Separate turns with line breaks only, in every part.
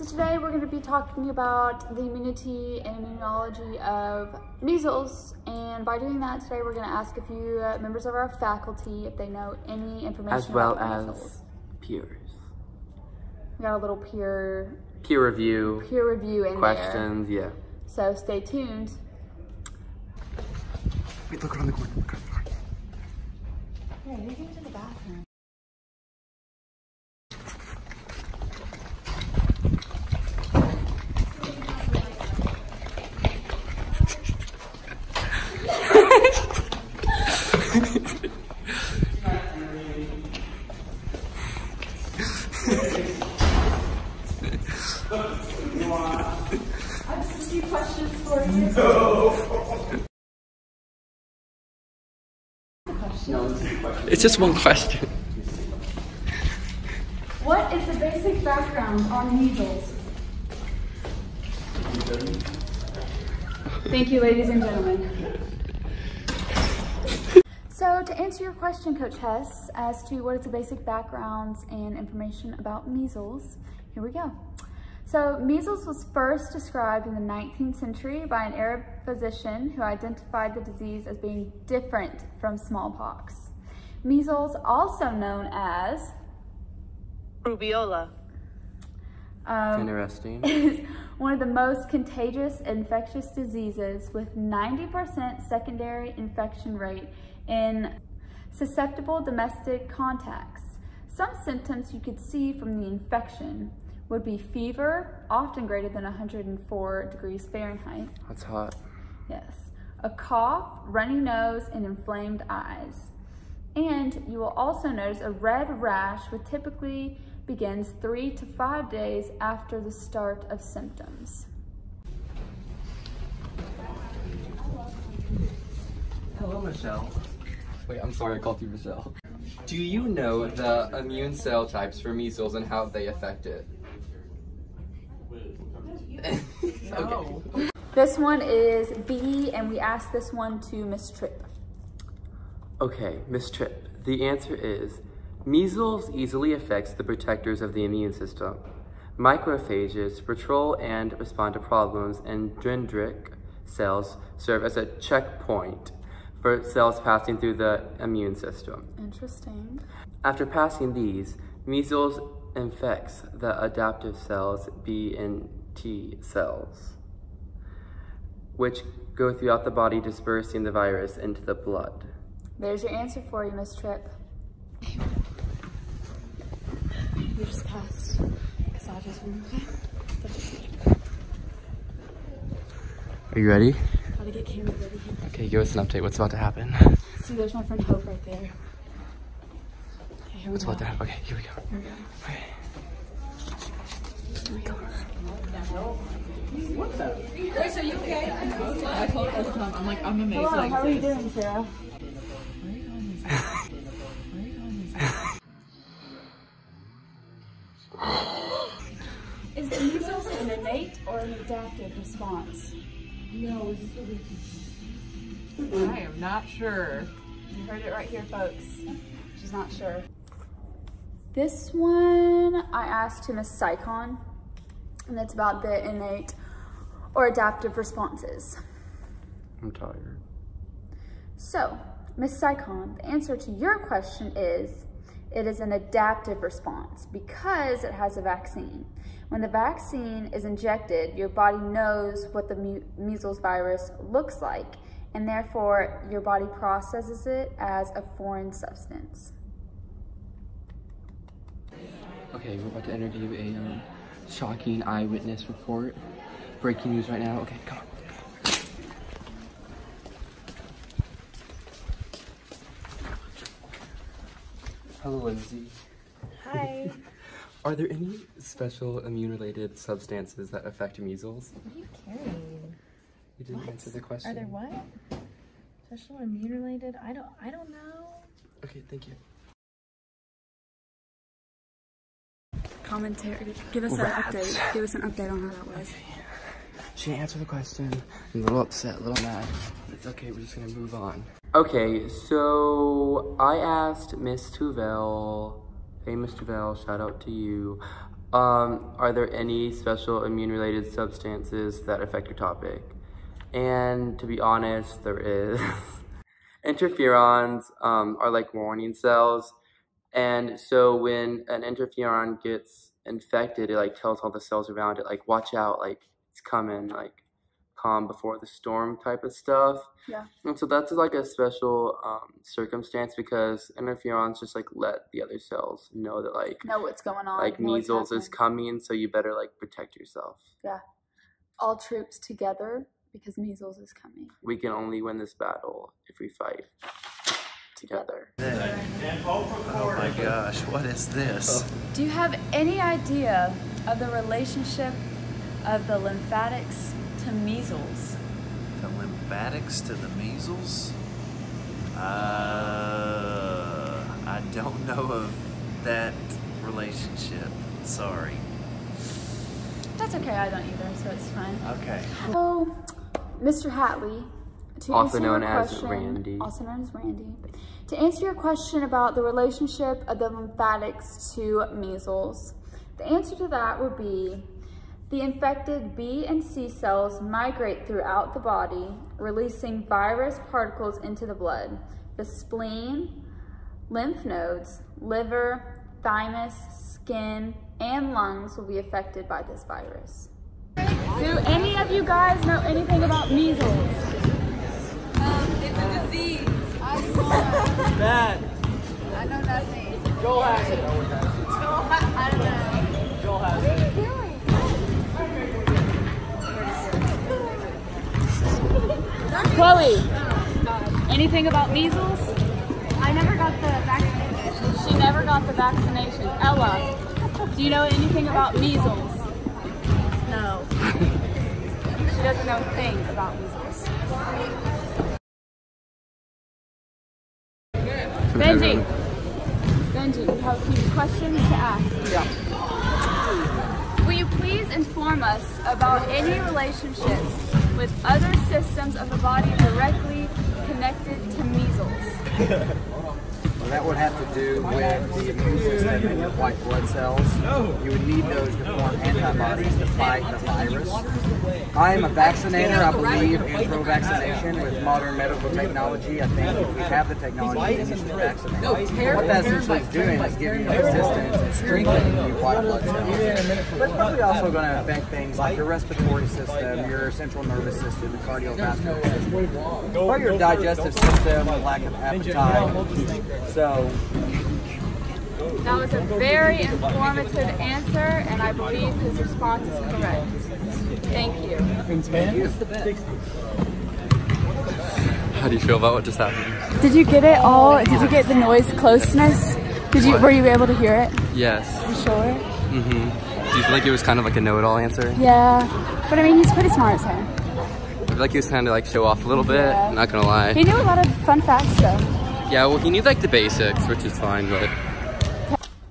So today we're going to be talking about the immunity and immunology of measles, and by doing that today we're going to ask a few members of our faculty if they know any information
as well
about
as
measles.
peers.
We got a little peer
review
in
questions,
there.
yeah.
So stay tuned.
Wait, look around the corner.
Hey, they came to the bathroom. I have a few questions for you.
No. It's just one question.
What is the basic background on measles? Thank you, ladies and gentlemen. So to answer your question, Coach Hess, as to what is the basic backgrounds and information about measles, here we go. So measles was first described in the 19th century by an Arab physician who identified the disease as being different from smallpox. Measles, also known as
rubiola,
Interesting.
is one of the most contagious infectious diseases with 90% secondary infection rate in susceptible domestic contacts. Some symptoms you could see from the infection would be fever, often greater than 104 degrees Fahrenheit.
That's hot.
Yes. A cough, runny nose, and inflamed eyes. And you will also notice a red rash, which typically begins 3 to 5 days after the start of symptoms.
Hello, Michelle. Wait, I'm sorry, I called you Michelle. Do you know the immune cell types for measles and how they affect it?
no.
Okay.
This one is B, and we asked this one to Miss Tripp.
Okay, Miss Tripp, the answer is measles easily affects the protectors of the immune system. Macrophages patrol and respond to problems, and dendritic cells serve as a checkpoint for cells passing through the immune system.
Interesting.
After passing these, measles infects the adaptive cells, B and T cells, which go throughout the body, dispersing the virus into the blood.
There's your answer for you, Miss Tripp. You just passed Kasaja's room, okay?
Are you ready?
Gotta get camera ready.
Okay, give us an update. What's about to happen?
See, there's my friend Hope right there. Okay, here
What's
we
about to
go.
happen? Okay, here we go.
Here we go.
Okay.
Here we go.
Wait, so you okay? I told her all the time. I'm like, I'm amazed.
Hello,
like,
how are you doing, Sarah?
Where are you going with this? Where are you going with this?
Is the measles an innate or an adaptive response?
No, I am not sure.
You heard it right here, folks. She's not sure. This one I asked to Miss Sycon, and it's about the innate or adaptive responses.
I'm tired.
So, Miss Sycon, the answer to your question is, it is an adaptive response because it has a vaccine. When the vaccine is injected, your body knows what the measles virus looks like, and therefore your body processes it as a foreign substance.
Okay, we're about to interview a shocking eyewitness report. Breaking news right now. Okay, come on. Hello, Lindsay.
Hi.
Are there any special immune-related substances that affect measles?
What are you carrying?
You didn't answer the question.
Are there what? Special immune related? I don't know.
Okay, thank you.
Commentary. Give us an update. Give us an update on how that was.
She didn't answer the question. I'm a little upset, a little mad. It's okay, we're just gonna move on. Okay, so I asked Miss Tuvel, hey Miss Tuvel, shout out to you. Are there any special immune-related substances that affect your topic? And to be honest, there is. Interferons are like warning cells, and so when an interferon gets infected, it like tells all the cells around it, like, watch out, like it's coming, like calm before the storm type of stuff.
Yeah.
And so that's like a special circumstance, because interferons just like let the other cells know that like
Know what's going on.
like
know what's
measles is
happening.
coming, so you better like protect yourself.
Yeah. All troops together because measles is coming.
We can only win this battle if we fight together.
Oh my gosh, what is this?
Do you have any idea of the relationship of the lymphatics to measles?
The lymphatics to the measles? I don't know of that relationship. Sorry.
That's okay, I don't either, so it's fine.
Okay.
So, Mr. Hatley, to
Also
answer your
known as
question,
Randy.
Also known as Randy. To answer your question about the relationship of the lymphatics to measles, the answer to that would be the infected B and C cells migrate throughout the body, releasing virus particles into the blood. The spleen, lymph nodes, liver, thymus, skin, and lungs will be affected by this virus. Do any of you guys know anything about measles?
It's a disease.
Bad.
I know nothing.
Joel has it.
I don't know.
Joel has it.
Chloe, anything about measles?
I never got the vaccination.
She never got the vaccination. Ella, do you know anything about measles?
No.
She doesn't know a thing about measles. Benji, you have a few questions to ask.
Yeah.
Will you please inform us about any relationships with other systems of the body directly connected to measles?
That would have to do with the immune system and your white blood cells. You would need those to form antibodies to fight the virus. I am a vaccinator. I believe in pro-vaccination with modern medical technology. I think if we have the technology, then we should vaccinate. What that essentially is doing is giving you resistance and strengthening your white blood cells. But it's probably also going to affect things like your respiratory system, your central nervous system, the cardiovascular system, or your digestive system, lack of appetite. So,
That was a very informative answer, and I believe his response is correct. Thank you.
How do you feel about what just happened?
Did you get it all? Did you get the noise closeness? Were you able to hear it?
Yes.
You sure?
Mm-hmm. Do you feel like it was kind of like a know-it-all answer?
Yeah. But I mean, he's pretty smart, so.
I feel like he was kind of like show off a little bit,
Yeah.
not gonna lie.
He knew a lot of fun facts, though.
Yeah, well, he knew like the basics, which is fine, but.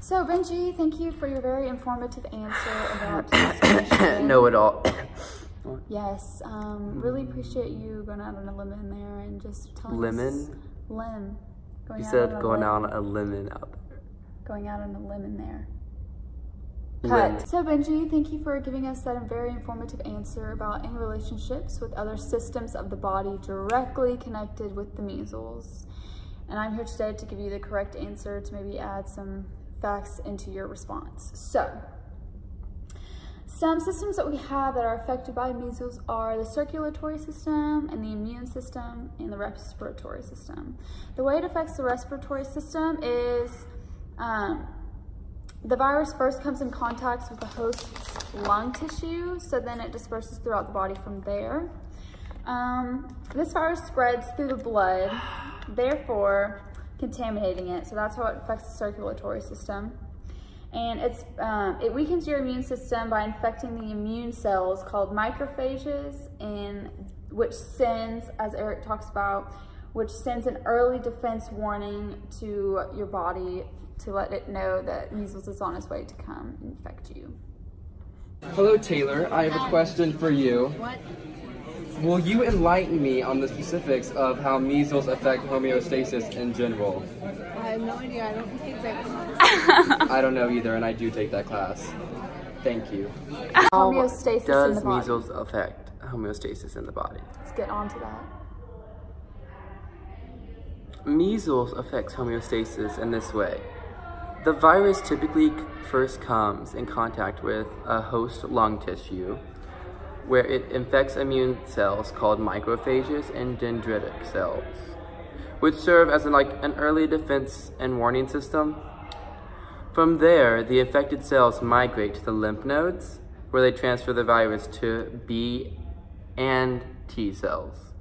So, Benji, thank you for your very informative answer about this.
Know-it-all.
Yes, really appreciate you going out on a limb in there and just telling
Lemon?
us. Limb. Going
You
out
said
on a
going
limb.
out on a lemon out there.
Going out on a limb in there.
Lemon.
Cut. So Benji, thank you for giving us that very informative answer about any relationships with other systems of the body directly connected with the measles. And I'm here today to give you the correct answer to maybe add some facts into your response. So, some systems that we have that are affected by measles are the circulatory system and the immune system and the respiratory system. The way it affects the respiratory system is the virus first comes in contact with the host's lung tissue, so then it disperses throughout the body from there. This virus spreads through the blood, therefore contaminating it, so that's how it affects the circulatory system. And it weakens your immune system by infecting the immune cells called macrophages, and which sends, as Eric talks about, which sends an early defense warning to your body to let it know that measles is on its way to come and infect you.
Hello, Taylor. I have a question for you.
What?
Will you enlighten me on the specifics of how measles affect homeostasis in general?
I have no idea. I don't think that.
I don't know either, and I do take that class. Thank you.
Homeostasis in the
does
body.
measles affect homeostasis in the body?
Let's get on to that.
Measles affects homeostasis in this way. The virus typically first comes in contact with a host lung tissue, where it infects immune cells called macrophages and dendritic cells, which serve as an early defense and warning system. From there, the infected cells migrate to the lymph nodes, where they transfer the virus to B and T cells.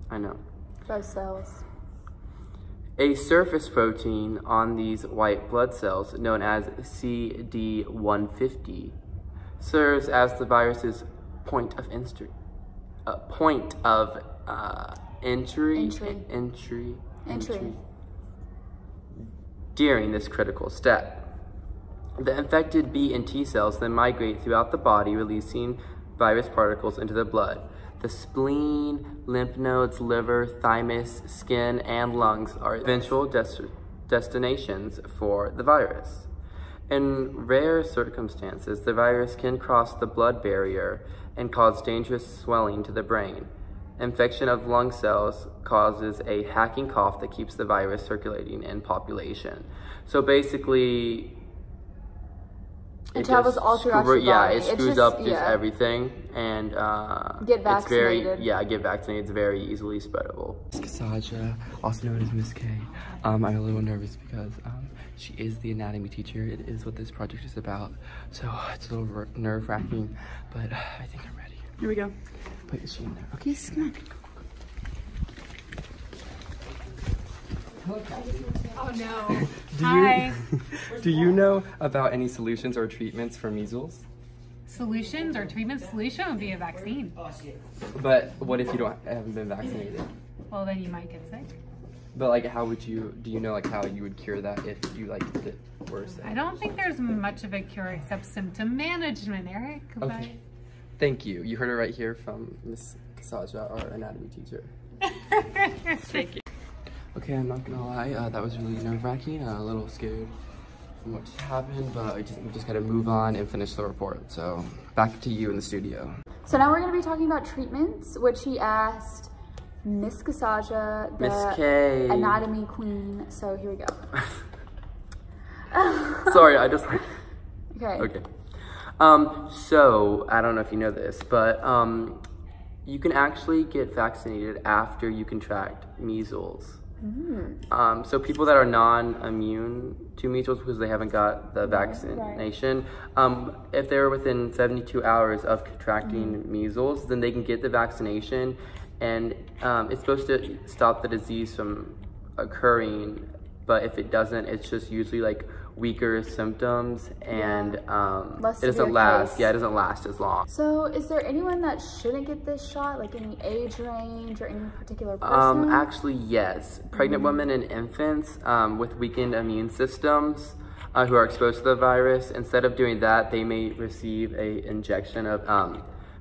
I know.
Both cells.
A surface protein on these white blood cells, known as CD150, serves as the virus's point of entry. During this critical step. The infected B and T cells then migrate throughout the body, releasing virus particles into the blood. The spleen, lymph nodes, liver, thymus, skin, and lungs are eventual destinations for the virus. In rare circumstances, the virus can cross the blood barrier and cause dangerous swelling to the brain. Infection of lung cells causes a hacking cough that keeps the virus circulating in population. So basically,
it travels all throughout your body.
Yeah, it screws up just everything, and
get vaccinated.
Get vaccinated. It's very easily spreadable. Miss Kasaja, also known as Miss K. I'm a little nervous because she is the anatomy teacher. It is what this project is about, so it's a little nerve-wracking, but I think I'm ready.
Here we go.
Wait, is she in there? Okay, come on.
Oh no. Hi.
Do you know about any solutions or treatments for measles?
Solutions or treatments? Solution would be a vaccine.
But what if you haven't been vaccinated?
Well, then you might get sick.
But how would you, do you know how you would cure that if you did it worse?
I don't think there's much of a cure except symptom management, Eric. Goodbye.
Okay. Thank you. You heard it right here from Miss Kasaja, our anatomy teacher.
Thank you.
Okay, I'm not gonna lie, that was really nerve-wracking, a little scared from what just happened, but we just gotta move on and finish the report. So, back to you in the studio.
So now we're gonna be talking about treatments, which he asked Miss Kasaja, the
Miss K.
anatomy queen. So here we go.
Sorry, I just
Okay.
Okay. So, I don't know if you know this, but you can actually get vaccinated after you contract measles. So people that are non-immune to measles because they haven't got the vaccination, if they're within 72 hours of contracting measles, then they can get the vaccination, and it's supposed to stop the disease from occurring, but if it doesn't, it's just usually weaker symptoms, and it doesn't last. Yeah, it doesn't last as long.
So, is there anyone that shouldn't get this shot, any age range or any particular person?
Actually, yes. Pregnant women and infants with weakened immune systems who are exposed to the virus, instead of doing that, they may receive an injection of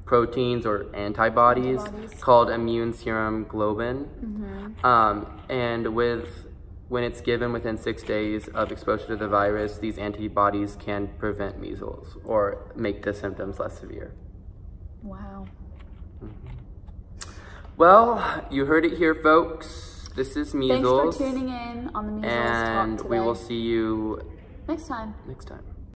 proteins or antibodies called immune serum globin, and when it's given within 6 days of exposure to the virus, these antibodies can prevent measles or make the symptoms less severe.
Wow.
Well, you heard it here, folks. This is measles.
Thanks for tuning in on the Measles Talk
and
today.
we will see you
next time.
Next time.